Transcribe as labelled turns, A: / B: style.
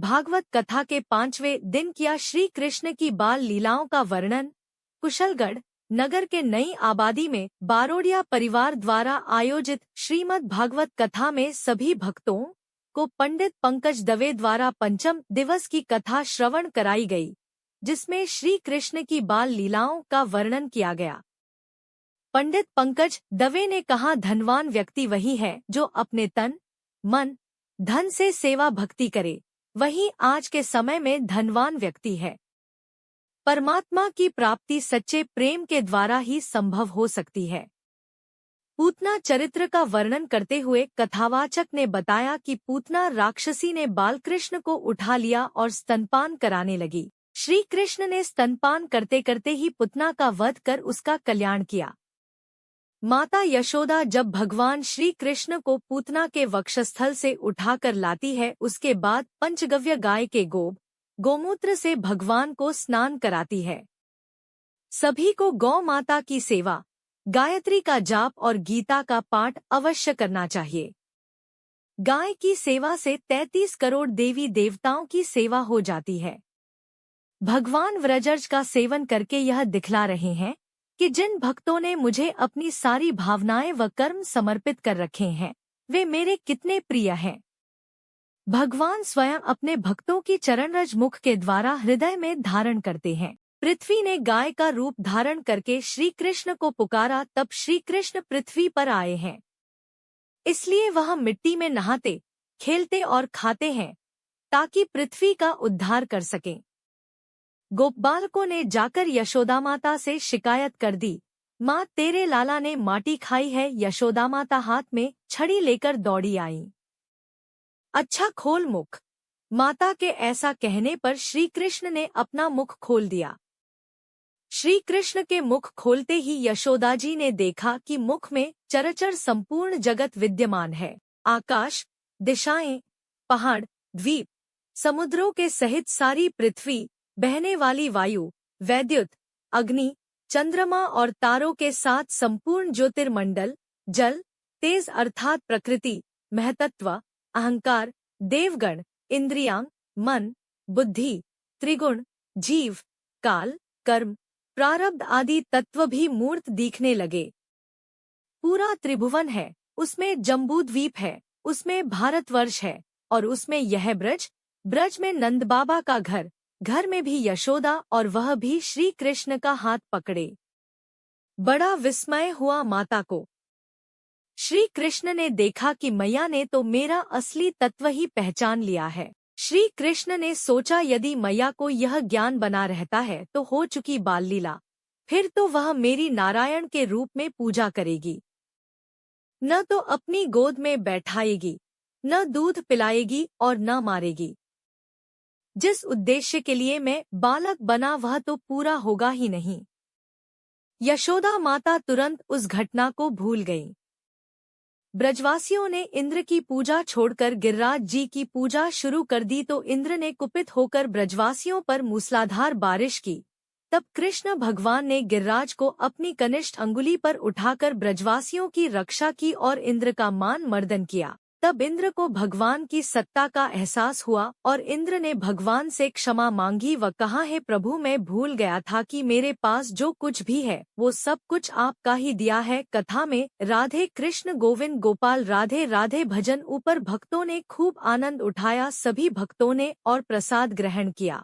A: भागवत कथा के 5वें दिन किया श्री कृष्ण की बाल लीलाओं का वर्णन। कुशलगढ़ नगर के नई आबादी में बारोड़िया परिवार द्वारा आयोजित श्रीमद् भागवत कथा में सभी भक्तों को पंडित पंकज दवे द्वारा पंचम दिवस की कथा श्रवण कराई गई, जिसमें श्री कृष्ण की बाल लीलाओं का वर्णन किया गया। पंडित पंकज दवे ने कहा, धनवान व्यक्ति वही है जो अपने तन, मन, धन से सेवा भक्ति करे, वही आज के समय में धनवान व्यक्ति है। परमात्मा की प्राप्ति सच्चे प्रेम के द्वारा ही संभव हो सकती है। पूतना चरित्र का वर्णन करते हुए कथावाचक ने बताया कि पूतना राक्षसी ने बालकृष्ण को उठा लिया और स्तनपान कराने लगी। श्री कृष्ण ने स्तनपान करते करते ही पूतना का वध कर उसका कल्याण किया। माता यशोदा जब भगवान श्री कृष्ण को पूतना के वक्षस्थल से उठाकर लाती है, उसके बाद पंचगव्य गाय के गोमूत्र से भगवान को स्नान कराती है। सभी को गौ माता की सेवा, गायत्री का जाप और गीता का पाठ अवश्य करना चाहिए। गाय की सेवा से 33 करोड़ देवी देवताओं की सेवा हो जाती है। भगवान व्रजर्ज का सेवन करके यह दिखला रहे हैं कि जिन भक्तों ने मुझे अपनी सारी भावनाएं व कर्म समर्पित कर रखे हैं, वे मेरे कितने प्रिय हैं। भगवान स्वयं अपने भक्तों की चरणरज मुख के द्वारा हृदय में धारण करते हैं। पृथ्वी ने गाय का रूप धारण करके श्री कृष्ण को पुकारा, तब श्री कृष्ण पृथ्वी पर आए हैं। इसलिए वह मिट्टी में नहाते, खेलते और खाते हैं ताकि पृथ्वी का उद्धार कर सकें। गोपबालकों ने जाकर यशोदा माता से शिकायत कर दी, माँ तेरे लाला ने माटी खाई है। यशोदा माता हाथ में छड़ी लेकर दौड़ी आई। अच्छा खोल मुख। माता के ऐसा कहने पर श्री कृष्ण ने अपना मुख खोल दिया। श्री कृष्ण के मुख खोलते ही यशोदा जी ने देखा कि मुख में चराचर संपूर्ण जगत विद्यमान है। आकाश, दिशाएं, पहाड़, द्वीप, समुद्रों के सहित सारी पृथ्वी, बहने वाली वायु, वैद्युत, अग्नि, चंद्रमा और तारों के साथ संपूर्ण ज्योतिर्मंडल, जल, तेज अर्थात प्रकृति, महतत्व, अहंकार, देवगण, इंद्रियां, मन, बुद्धि, त्रिगुण, जीव, काल, कर्म, प्रारब्ध आदि तत्व भी मूर्त दिखने लगे। पूरा त्रिभुवन है, उसमें जम्बूद्वीप है, उसमें भारतवर्ष है और उसमें यह ब्रज में नंद बाबा का घर में भी यशोदा और वह भी श्री कृष्ण का हाथ पकड़े। बड़ा विस्मय हुआ माता को। श्री कृष्ण ने देखा कि मैया ने तो मेरा असली तत्व ही पहचान लिया है। श्री कृष्ण ने सोचा, यदि मैया को यह ज्ञान बना रहता है तो हो चुकी बाल लीला, फिर तो वह मेरी नारायण के रूप में पूजा करेगी। न तो अपनी गोद में बैठाएगी, न दूध पिलाएगी और न मारेगी। जिस उद्देश्य के लिए मैं बालक बना वह तो पूरा होगा ही नहीं। यशोदा माता तुरंत उस घटना को भूल गईं। ब्रजवासियों ने इंद्र की पूजा छोड़कर गिरिराज जी की पूजा शुरू कर दी तो इंद्र ने कुपित होकर ब्रजवासियों पर मूसलाधार बारिश की। तब कृष्ण भगवान ने गिरिराज को अपनी कनिष्ठ अंगुली पर उठाकर ब्रजवासियों की रक्षा की और इंद्र का मान मर्दन किया। तब इंद्र को भगवान की सत्ता का एहसास हुआ और इंद्र ने भगवान से क्षमा मांगी व कहा, हे प्रभु, मैं भूल गया था कि मेरे पास जो कुछ भी है वो सब कुछ आपका ही दिया है। कथा में राधे कृष्ण गोविंद गोपाल राधे राधे भजन ऊपर भक्तों ने खूब आनंद उठाया। सभी भक्तों ने और प्रसाद ग्रहण किया।